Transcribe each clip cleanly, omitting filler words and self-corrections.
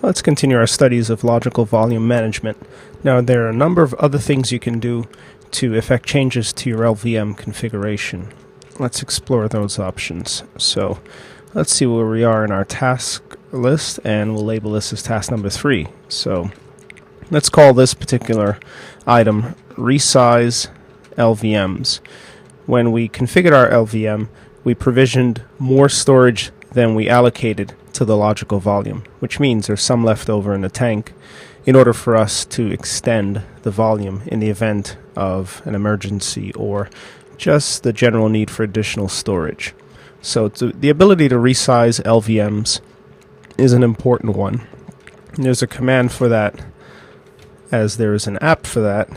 Let's continue our studies of logical volume management. Now, there are a number of other things you can do to effect changes to your LVM configuration. Let's explore those options. So, let's see where we are in our task list, and we'll label this as task number 3. So, let's call this particular item Resize LVMs. When we configured our LVM, we provisioned more storage than we allocated to the logical volume, which means there's some left over in the tank in order for us to extend the volume in the event of an emergency or just the general need for additional storage. So the ability to resize LVMs is an important one. And there's a command for that, as there is an app for that,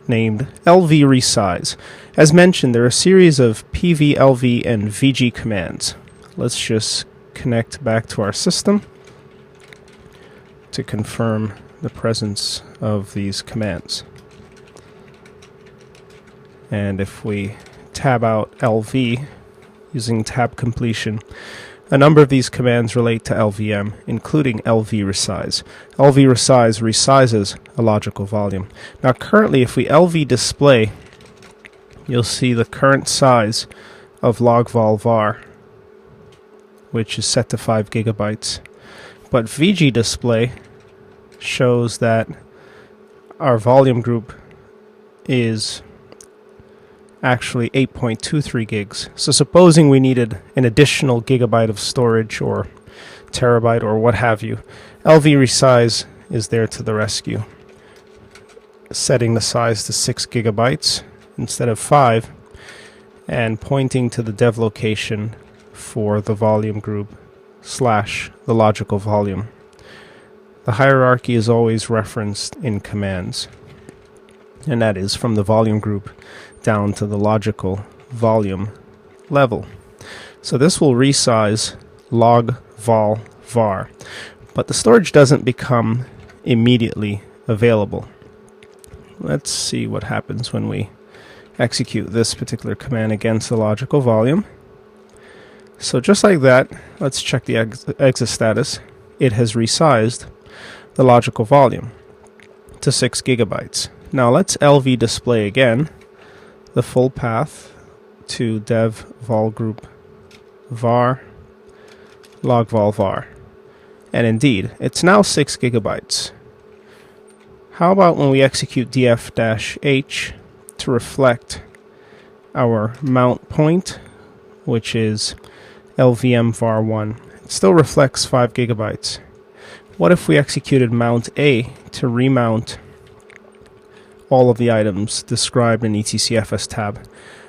named LV Resize. As mentioned, there are a series of PV, LV, and VG commands. Let's just connect back to our system to confirm the presence of these commands. And if we tab out LV using tab completion, a number of these commands relate to LVM, including LV Resize. LV Resize resizes a logical volume. Now currently, if we LV display, you'll see the current size of log_vol var, which is set to 5 gigabytes. But VG display shows that our volume group is actually 8.23 gigs. So supposing we needed an additional gigabyte of storage or terabyte or what have you, LV Resize is there to the rescue, setting the size to 6 gigabytes instead of 5 and pointing to the dev location for the volume group / the logical volume. The hierarchy is always referenced in commands, and that is from the volume group down to the logical volume level. So this will resize log_vol var, but the storage doesn't become immediately available. Let's see what happens when we execute this particular command against the logical volume. So just like that, let's check the exit status. It has resized the logical volume to 6 gigabytes. Now let's LV display again the full path to dev vol group var log_vol var. And indeed, it's now 6 gigabytes. How about when we execute df-h to reflect our mount point, which is LVM var1. It still reflects 5 gigabytes. What if we executed mount A to remount all of the items described in etcfs tab?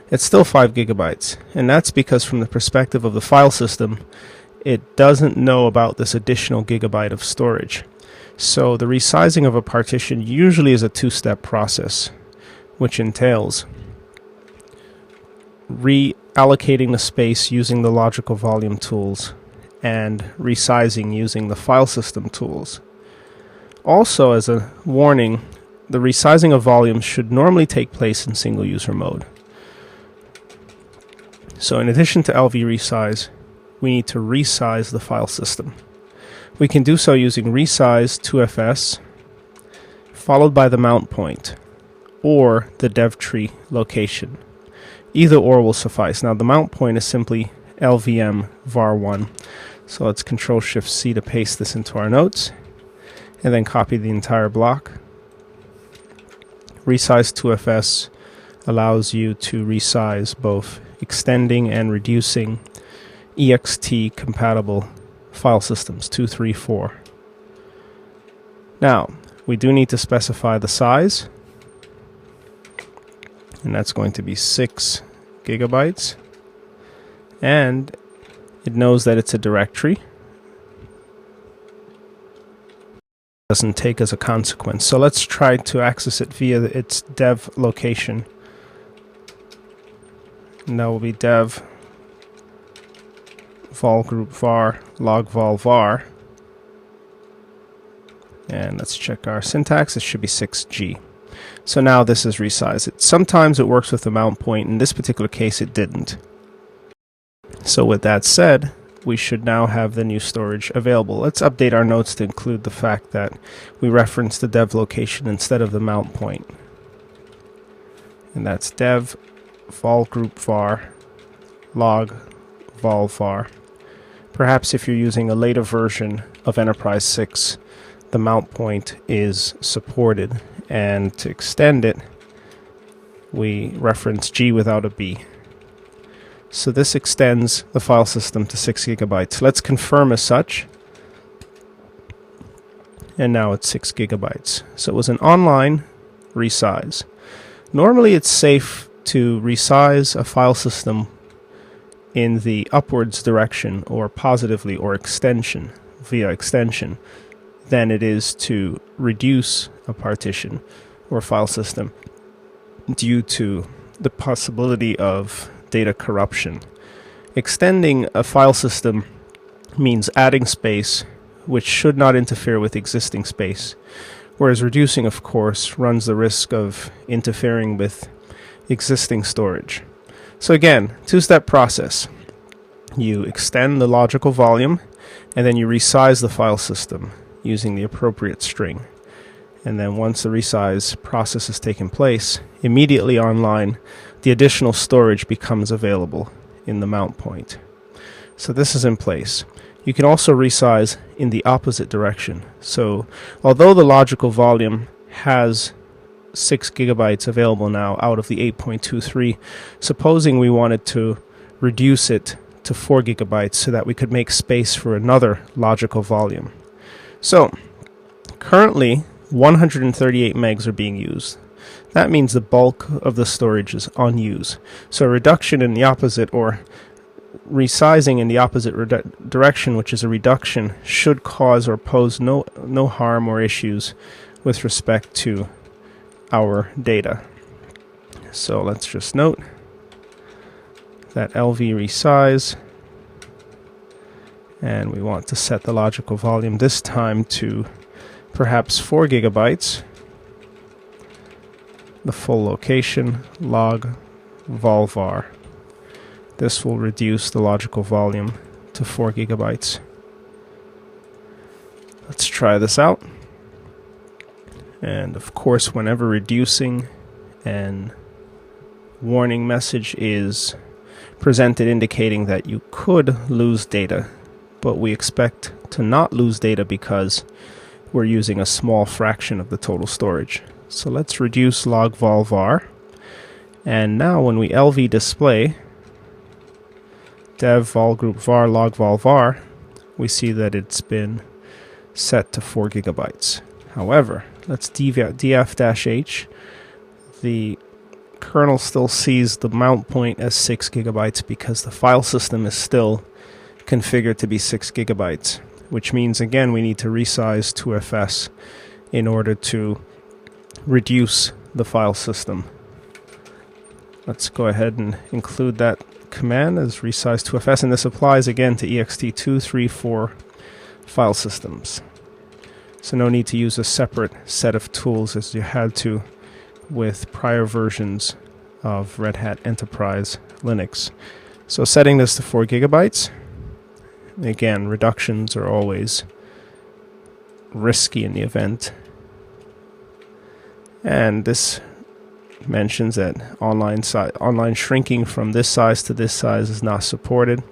It's still 5 gigabytes, and that's because from the perspective of the file system, it doesn't know about this additional gigabyte of storage. So the resizing of a partition usually is a two-step process, which entails reallocating the space using the logical volume tools and resizing using the file system tools. Also, as a warning, the resizing of volumes should normally take place in single user mode. So in addition to LV Resize, we need to resize the file system. We can do so using resize 2fs followed by the mount point or the dev tree location. Either or will suffice. Now the mount point is simply LVM var1. So let's Control-Shift-C to paste this into our notes and then copy the entire block. Resize 2fs allows you to resize both extending and reducing ext compatible file systems 2, 3, 4. Now we do need to specify the size, and that's going to be 6 gigabytes, and it knows that it's a directory. It doesn't take as a consequence. So let's try to access it via its dev location, and that will be dev vol group var log_vol var, and let's check our syntax. It should be 6G. So now this is resized. Sometimes it works with the mount point. In this particular case, it didn't. So with that said, we should now have the new storage available. Let's update our notes to include the fact that we reference the dev location instead of the mount point. And that's dev vol group var log vol var. Perhaps if you're using a later version of Enterprise 6, the mount point is supported, and to extend it, we reference G without a B. So this extends the file system to 6 gigabytes. Let's confirm as such. And now it's 6 gigabytes. So it was an online resize. Normally it's safe to resize a file system in the upwards direction, or positively, or extension, via extension, than it is to reduce a partition or file system due to the possibility of data corruption. Extending a file system means adding space, which should not interfere with existing space, whereas reducing, of course, runs the risk of interfering with existing storage. So again, two-step process. You extend the logical volume, and then you resize the file system using the appropriate string. And then once the resize process has taken place, immediately online, the additional storage becomes available in the mount point. So this is in place. You can also resize in the opposite direction. So although the logical volume has 6 gigabytes available now out of the 8.23, supposing we wanted to reduce it to 4 gigabytes so that we could make space for another logical volume. So currently 138 megs are being used. That means the bulk of the storage is unused. So a reduction in the opposite, or resizing in the opposite direction, which is a reduction, should cause or pose no harm or issues with respect to our data. So let's just note that LV resize, and we want to set the logical volume this time to perhaps 4 gigabytes. The full location, log vol var. This will reduce the logical volume to 4 gigabytes. Let's try this out. And of course, whenever reducing, an warning message is presented indicating that you could lose data, but we expect to not lose data because we're using a small fraction of the total storage. So let's reduce log vol var, and now when we LV display dev vol group var log vol var, we see that it's been set to 4 gigabytes. However, let's df-h. The kernel still sees the mount point as 6 gigabytes because the file system is still configured to be 6 gigabytes, which means again we need to resize 2fs in order to reduce the file system. Let's go ahead and include that command as resize 2fs, and this applies again to ext2, 3, 4 file systems. So no need to use a separate set of tools as you had to with prior versions of Red Hat Enterprise Linux. So setting this to 4 gigabytes. Again, reductions are always risky in the event. And this mentions that online shrinking from this size to this size is not supported.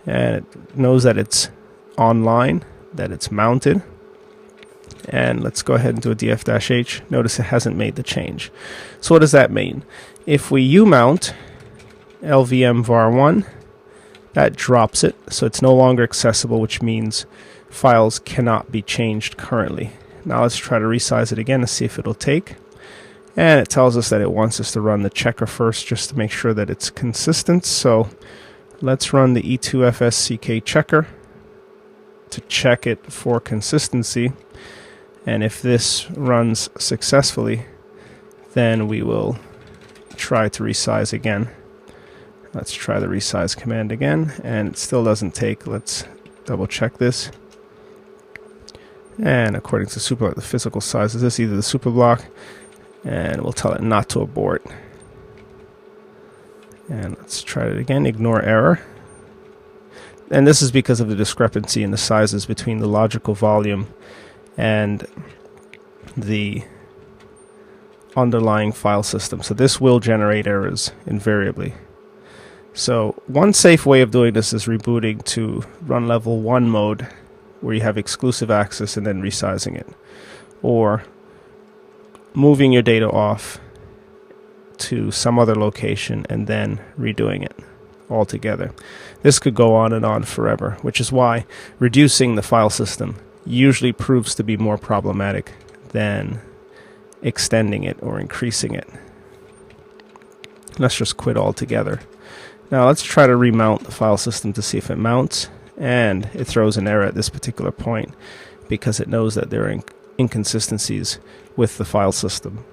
And it knows that it's online, that it's mounted. And let's go ahead and do a df-h. Notice it hasn't made the change. So what does that mean? If we umount LVM var1, that drops it, so it's no longer accessible, which means files cannot be changed currently. Now let's try to resize it again to see if it'll take. And it tells us that it wants us to run the checker first just to make sure that it's consistent. So let's run the e2fsck checker to check it for consistency. And if this runs successfully, then we will try to resize again. Let's try the resize command again, and it still doesn't take. Let's double check this. And according to superblock, the physical size is this, either the superblock, and we'll tell it not to abort. And let's try it again, ignore error. And this is because of the discrepancy in the sizes between the logical volume and the underlying file system. So this will generate errors invariably. So one safe way of doing this is rebooting to run level 1 mode, where you have exclusive access, and then resizing it, or moving your data off to some other location and then redoing it altogether. This could go on and on forever, which is why reducing the file system usually proves to be more problematic than extending it or increasing it. Let's just quit altogether. Now let's try to remount the file system to see if it mounts, and it throws an error at this particular point because it knows that there are inconsistencies with the file system.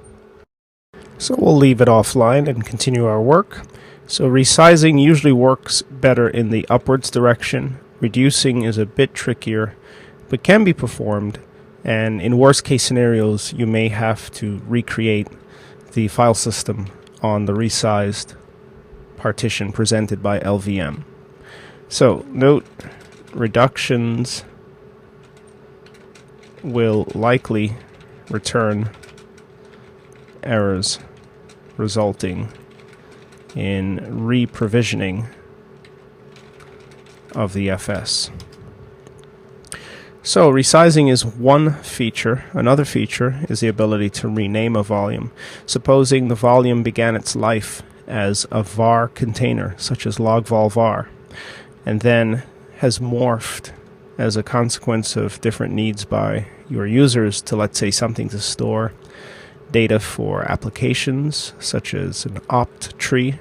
So we'll leave it offline and continue our work. So resizing usually works better in the upwards direction. Reducing is a bit trickier, but can be performed, and in worst case scenarios you may have to recreate the file system on the resized partition presented by LVM. So note, reductions will likely return errors resulting in re-provisioning of the FS. So resizing is one feature. Another feature is the ability to rename a volume. Supposing the volume began its life as a var container, such as log_vol var, and then has morphed as a consequence of different needs by your users to, let's say, something to store data for applications, such as an opt tree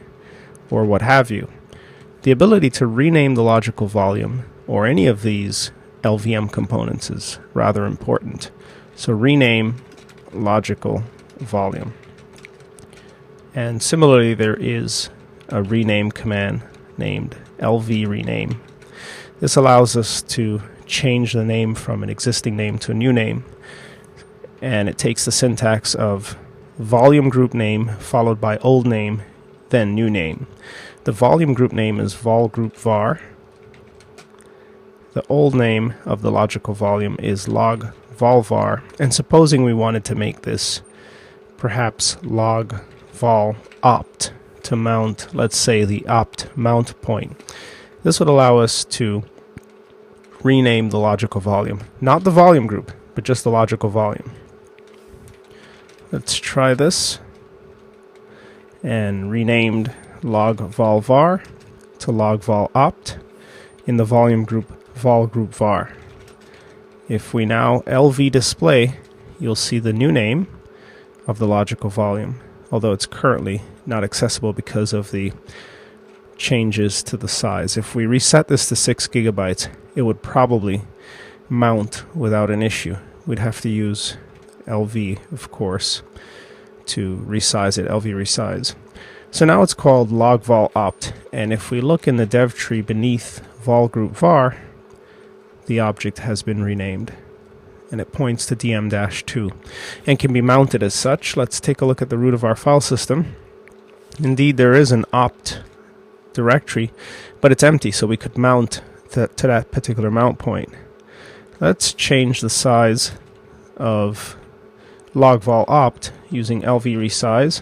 or what have you. The ability to rename the logical volume or any of these LVM components is rather important. So rename logical volume. And similarly, there is a rename command named LV rename. This allows us to change the name from an existing name to a new name, and it takes the syntax of volume group name followed by old name, then new name. The volume group name is vol group var. The old name of the logical volume is log vol var, and supposing we wanted to make this perhaps log vol opt to mount, let's say, the opt mount point. This would allow us to rename the logical volume, not the volume group, but just the logical volume. Let's try this, and renamed log vol var to log vol opt in the volume group vol group var. If we now LV display, you'll see the new name of the logical volume, although it's currently not accessible because of the changes to the size. If we reset this to 6 gigabytes, it would probably mount without an issue. We'd have to use LV, of course, to resize it, LV resize. So now it's called log vol opt, and if we look in the dev tree beneath vol group var, the object has been renamed, and it points to dm-2 and can be mounted as such. Let's take a look at the root of our file system. Indeed, there is an opt directory, but it's empty, so we could mount to that particular mount point. Let's change the size of log vol opt using LV resize,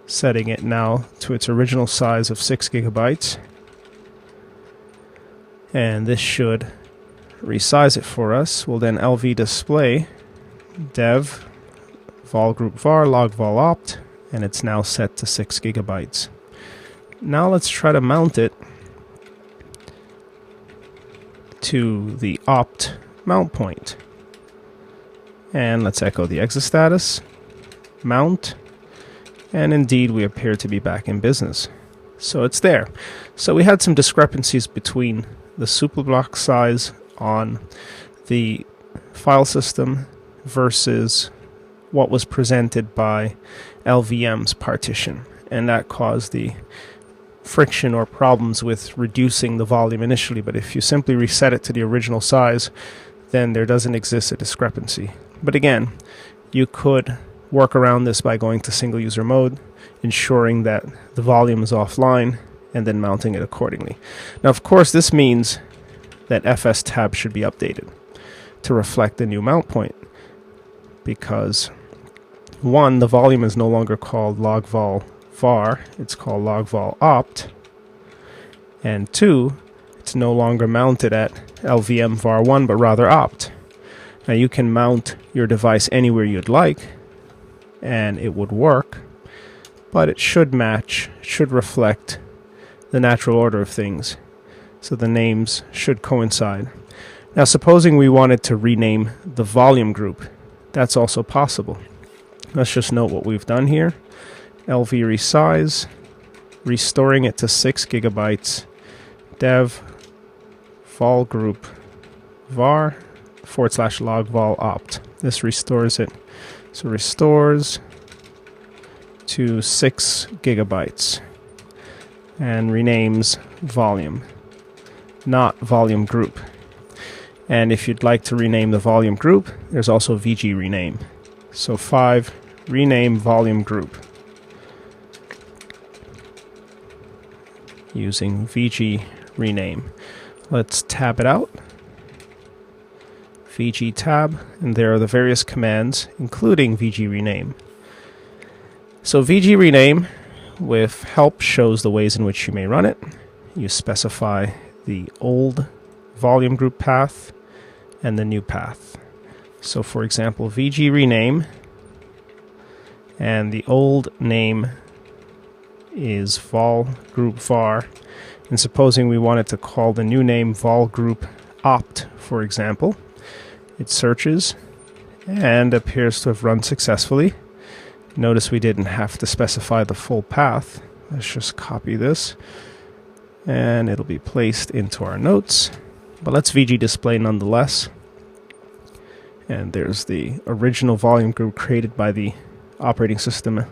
setting it now to its original size of 6 gigabytes, and this should resize it for us. We'll then LV display dev vol group var log vol opt, and it's now set to 6 gigabytes. Now let's try to mount it to the opt mount point, and let's echo the exit status, mount, and indeed we appear to be back in business. So it's there. So we had some discrepancies between the superblock size on the file system versus what was presented by LVM's partition, and that caused the friction or problems with reducing the volume initially. But if you simply reset it to the original size, then there doesn't exist a discrepancy. But again, you could work around this by going to single user mode, ensuring that the volume is offline, and then mounting it accordingly. Now, of course, this means that fs tab should be updated to reflect the new mount point, because 1, the volume is no longer called logvol var, it's called logvol opt, and 2, it's no longer mounted at LVM var1 but rather opt. Now you can mount your device anywhere you'd like and it would work, but it should match, should reflect the natural order of things, so the names should coincide. Now supposing we wanted to rename the volume group, that's also possible. Let's just note what we've done here. LV resize, restoring it to 6 gigabytes, dev vol group var / logvol opt. This restores it. So restores to 6 gigabytes and renames volume, not volume group. And if you'd like to rename the volume group, there's also VG rename. So 5, rename volume group using VG rename. Let's tab it out. VG tab, and there are the various commands, including VG rename. So VG rename with help shows the ways in which you may run it. You specify the old volume group path and the new path. So for example, VG rename, and the old name is vol group var, and supposing we wanted to call the new name vol group opt, for example, it searches and appears to have run successfully. Notice we didn't have to specify the full path. Let's just copy this and it'll be placed into our notes, but let's VG display nonetheless. And there's the original volume group created by the operating system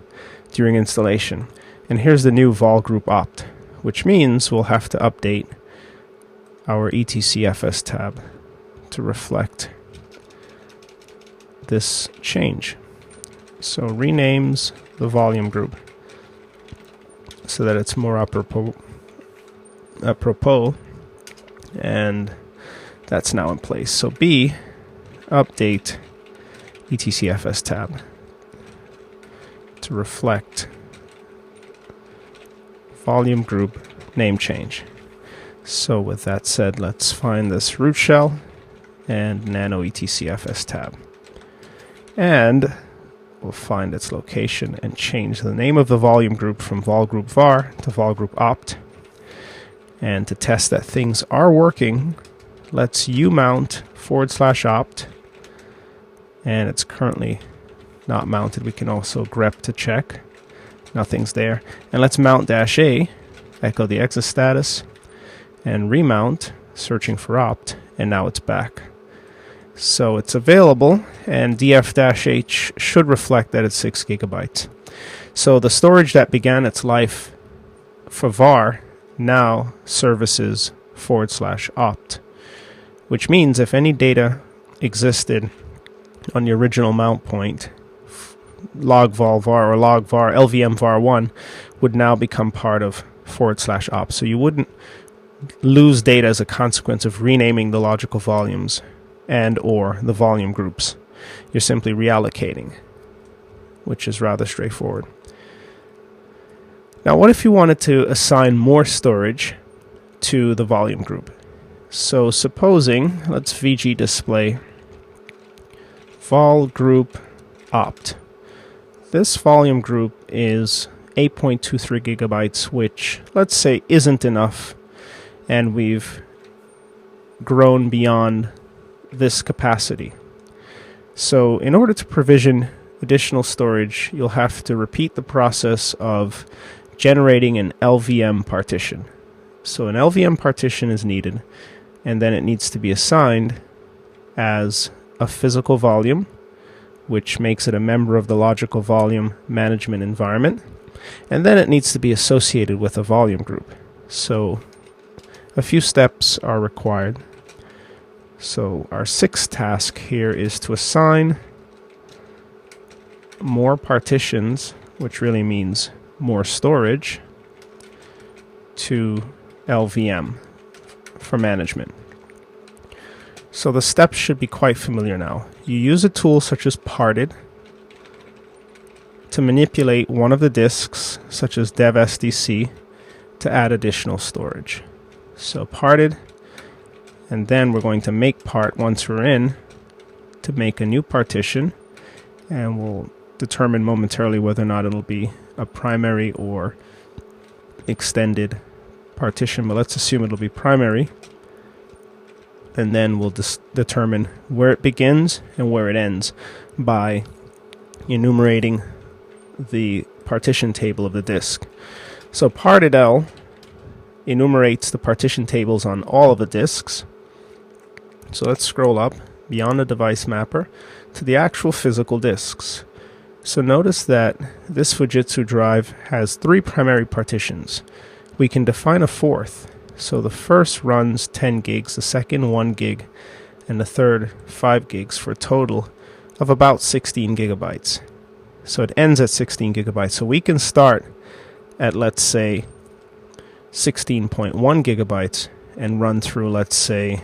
during installation. And here's the new vol group opt, which means we'll have to update our etcfs tab to reflect this change. So renames the volume group so that it's more apropos, and that's now in place. So B, update etcfs tab to reflect volume group name change. So with that said, let's find this root shell and nano etcfs tab, and we'll find its location and change the name of the volume group from vol group var to vol group opt. And to test that things are working, let's umount / opt, and it's currently not mounted. We can also grep to check. Nothing's there. And let's mount -a, echo the exit status, and remount, searching for opt, and now it's back. So it's available, and df-h should reflect that it's 6 gigabytes. So the storage that began its life for var now services / opt, which means if any data existed on the original mount point, logvol var or log var LVM var1 would now become part of / opt. So you wouldn't lose data as a consequence of renaming the logical volumes and or the volume groups. You're simply reallocating, which is rather straightforward. Now what if you wanted to assign more storage to the volume group? So supposing, let's VG display vol group opt. This volume group is 8.23 gigabytes, which let's say isn't enough, and we've grown beyond this capacity. So in order to provision additional storage, you'll have to repeat the process of generating an LVM partition. So an LVM partition is needed, and then it needs to be assigned as a physical volume, which makes it a member of the logical volume management environment, and then it needs to be associated with a volume group. So a few steps are required. So our 6th task here is to assign more partitions, which really means more storage, to LVM for management. So the steps should be quite familiar now. You use a tool such as Parted to manipulate one of the disks, such as dev SDC, to add additional storage. So Parted, and then we're going to make part once we're in to make a new partition, and we'll determine momentarily whether or not it'll be a primary or extended partition, but let's assume it'll be primary, and then we'll determine where it begins and where it ends by enumerating the partition table of the disk. So Parted L enumerates the partition tables on all of the disks. So let's scroll up beyond the device mapper to the actual physical disks. So notice that this Fujitsu drive has 3 primary partitions. We can define a fourth. So the first runs 10 gigs, the second 1 gig, and the third 5 gigs for a total of about 16 gigabytes. So it ends at 16 gigabytes. So we can start at, let's say, 16.1 gigabytes and run through, let's say,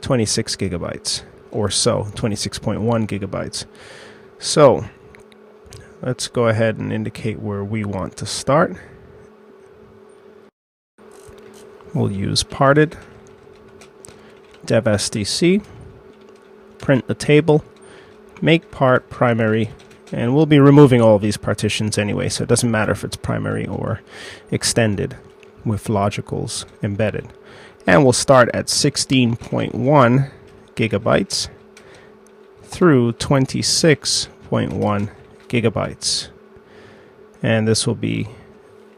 26 gigabytes or so, 26.1 gigabytes. So let's go ahead and indicate where we want to start. We'll use Parted, dev SDC, print the table, make part primary, and we'll be removing all of these partitions anyway, so it doesn't matter if it's primary or extended with logicals embedded. And we'll start at 16.1 gigabytes through 26.1 gigabytes. And this will be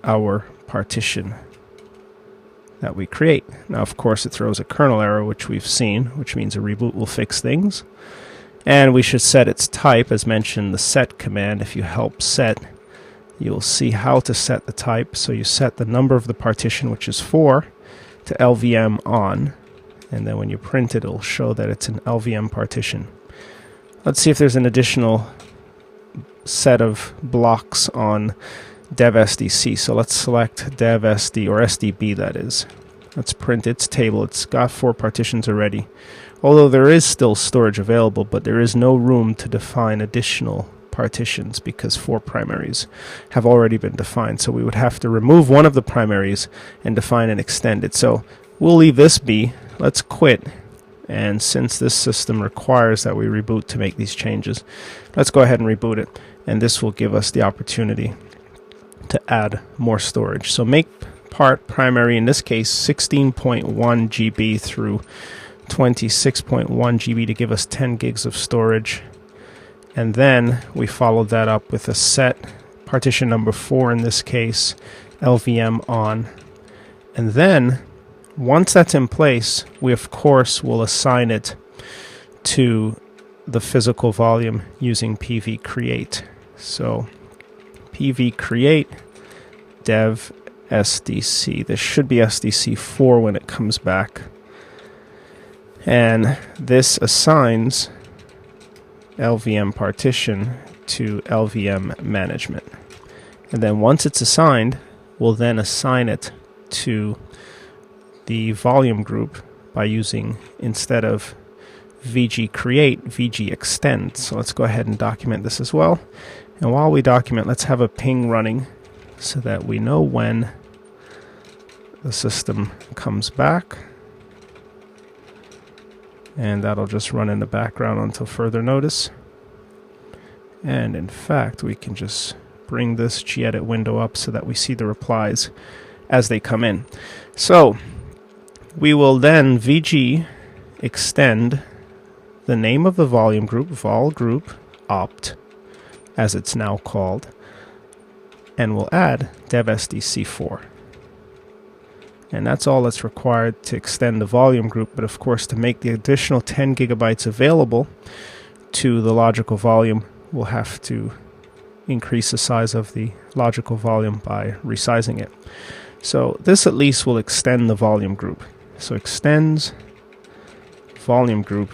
our partition that we create. Now, of course, it throws a kernel error, which we've seen, which means a reboot will fix things. And we should set its type, as mentioned, the set command. If you help set, you'll see how to set the type. So you set the number of the partition, which is 4, to LVM on. And then when you print it, it'll show that it's an LVM partition. Let's see if there's an additional set of blocks on dev SDC. So let's select dev SD, or SDB that is. Let's print its table. It's got 4 partitions already. Although there is still storage available, but there is no room to define additional partitions because 4 primaries have already been defined. So we would have to remove one of the primaries and define an extended. So we'll leave this be. Let's quit. And since this system requires that we reboot to make these changes, let's go ahead and reboot it. And this will give us the opportunity to add more storage. So make part primary, in this case 16.1 GB through 26.1 GB to give us 10 gigs of storage. And then we followed that up with a set partition number 4, in this case LVM on. And then once that's in place, we of course will assign it to the physical volume using PV create. So PV create dev SDC. This should be SDC4 when it comes back. And this assigns LVM partition to LVM management. And then once it's assigned, we'll then assign it to the volume group by using, instead of VG create, VG extend. So let's go ahead and document this as well. And while we document, let's have a ping running so that we know when the system comes back. And that'll just run in the background until further notice. And in fact, we can just bring this gedit window up so that we see the replies as they come in. So we will then VG extend the name of the volume group, vol group opt, as it's now called, and we'll add dev SDC4. And that's all that's required to extend the volume group. But of course, to make the additional 10 gigabytes available to the logical volume, we'll have to increase the size of the logical volume by resizing it. So this at least will extend the volume group. So extends volume group,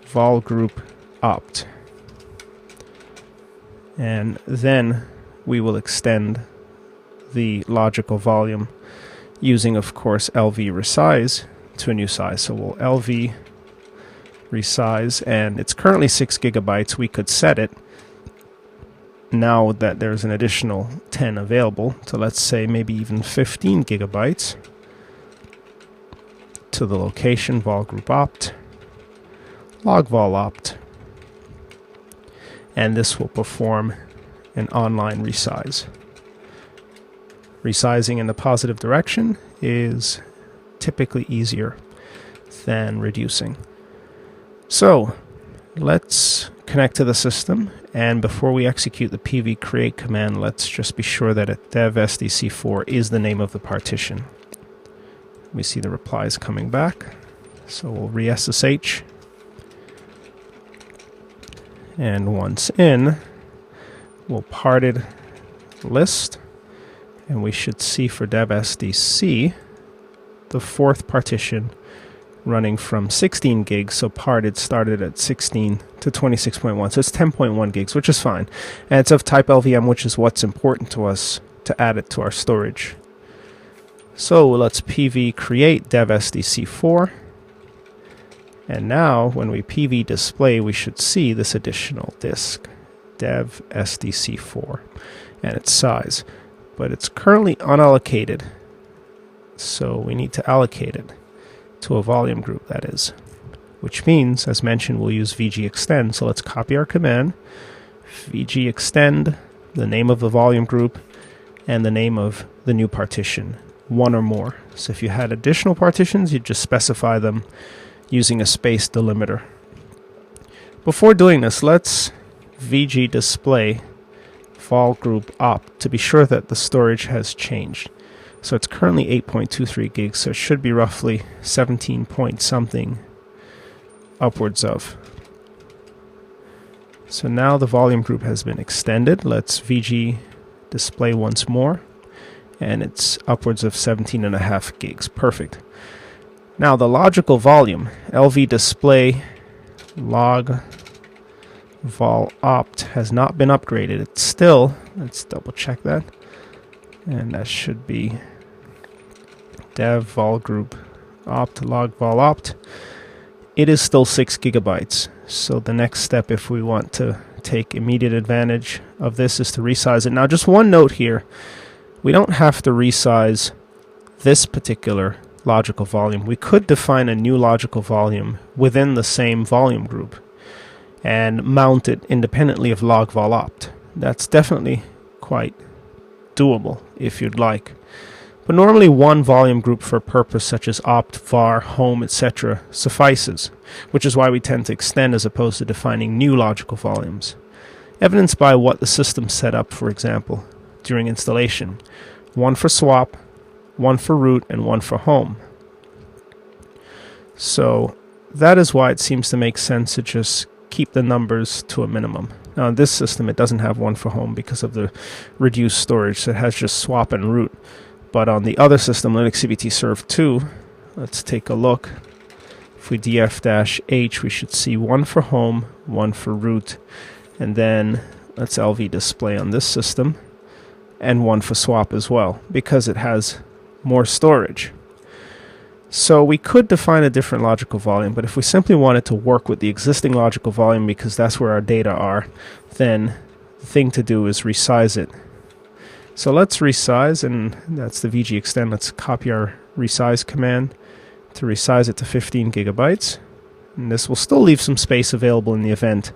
vol group opt. And then we will extend the logical volume using, of course, LV resize to a new size. So we'll LV resize, and it's currently 6 gigabytes. We could set it now that there's an additional 10 available to, let's say, maybe even 15 gigabytes to the location vol group opt, log vol opt, and this will perform an online resize. Resizing in the positive direction is typically easier than reducing. So let's connect to the system, and before we execute the pv create command, let's just be sure that dev sdc4 is the name of the partition. We see the replies coming back, so we'll re-SSH, and once in, we'll parted list, and we should see for dev sdc the fourth partition running from 16 gigs, so parted started at 16 to 26.1, so it's 10.1 gigs, which is fine. And it's of type LVM, which is what's important to us to add it to our storage. So let's pv create dev sdc4, and now when we pv display, we should see this additional disk, dev sdc4, and its size. But it's currently unallocated, so we need to allocate it to a volume group, that is, which means, as mentioned, we'll use vg extend. So let's copy our command, vg extend, the name of the volume group, and the name of the new partition, one or more. So if you had additional partitions, you'd just specify them using a space delimiter. Before doing this, let's vg display vol group opt to be sure that the storage has changed. So it's currently 8.23 gigs, so it should be roughly 17 point something upwards of. So now the volume group has been extended. Let's vg display once more, and it's upwards of 17.5 gigs. Perfect. Now the logical volume, LV display log vol opt, has not been upgraded. It's still, let's double check that, and that should be dev vol group opt log vol opt. It is still 6 gigabytes. So the next step, if we want to take immediate advantage of this, is to resize it. Now just one note here, we don't have to resize this particular logical volume. We could define a new logical volume within the same volume group and mount it independently of log vol opt. That's definitely quite doable if you'd like. But normally one volume group for a purpose such as opt, var, home, etc. suffices, which is why we tend to extend as opposed to defining new logical volumes. Evidenced by what the system set up, for example, during installation. One for swap, one for root, and one for home. So that is why it seems to make sense to just keep the numbers to a minimum. Now in this system it doesn't have one for home because of the reduced storage, so it has just swap and root. But on the other system, Linux CBT Serve 2, let's take a look. If we df-h, we should see one for home, one for root, and then let's LV display on this system, and one for swap as well, because it has more storage. So we could define a different logical volume, but if we simply wanted to work with the existing logical volume because that's where our data are, then the thing to do is resize it. So let's resize, and that's the vg extend. Let's copy our resize command to resize it to 15 gigabytes. And this will still leave some space available in the event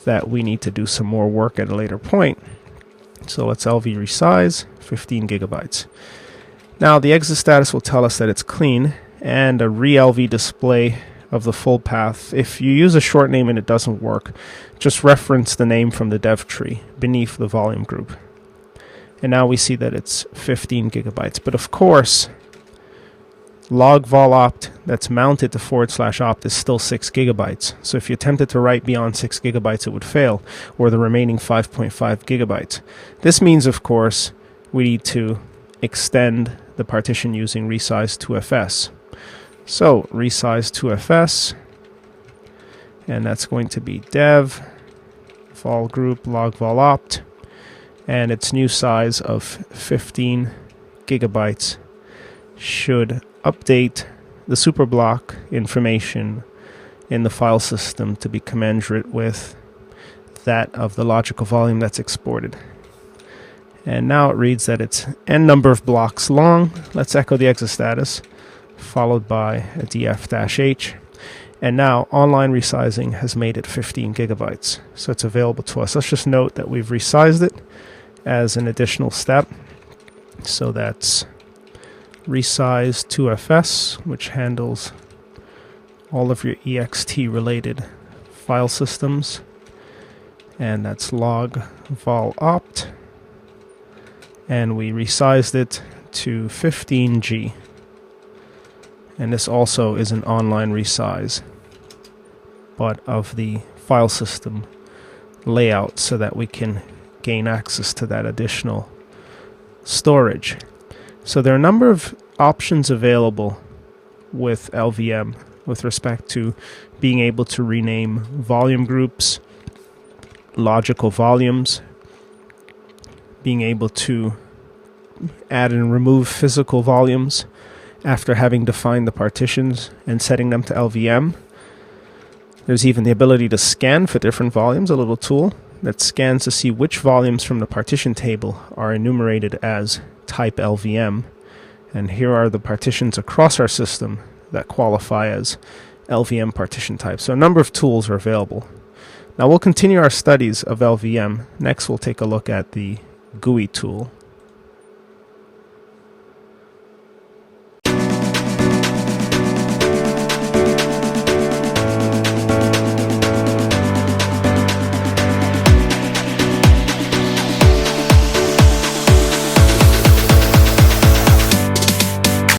that we need to do some more work at a later point. So let's LV resize 15 gigabytes. Now the exit status will tell us that it's clean, and a re-LV display of the full path. If you use a short name and it doesn't work, just reference the name from the dev tree beneath the volume group. And now we see that it's 15 gigabytes. But of course, log vol opt that's mounted to /opt is still 6 gigabytes. So if you attempted to write beyond 6 gigabytes, it would fail, or the remaining 5.5 gigabytes. This means, of course, we need to extend the partition using resize 2fs. So resize 2fs, and that's going to be dev vol group log vol opt. and its new size of 15 gigabytes should update the superblock information in the file system to be commensurate with that of the logical volume that's exported. And now it reads that it's n number of blocks long. Let's echo the exit status, followed by a df-h. And now online resizing has made it 15 gigabytes. So it's available to us. Let's just note that we've resized it as an additional step. So that's resize 2fs, which handles all of your ext related file systems. And that's log vol opt. And we resized it to 15G. And this also is an online resize, but of the file system layout so that we can gain access to that additional storage. So there are a number of options available with LVM with respect to being able to rename volume groups, logical volumes, being able to add and remove physical volumes after having defined the partitions and setting them to LVM. There's even the ability to scan for different volumes, a little tool that scans to see which volumes from the partition table are enumerated as type LVM. And here are the partitions across our system that qualify as LVM partition type. So a number of tools are available. Now we'll continue our studies of LVM. Next we'll take a look at the GUI tool.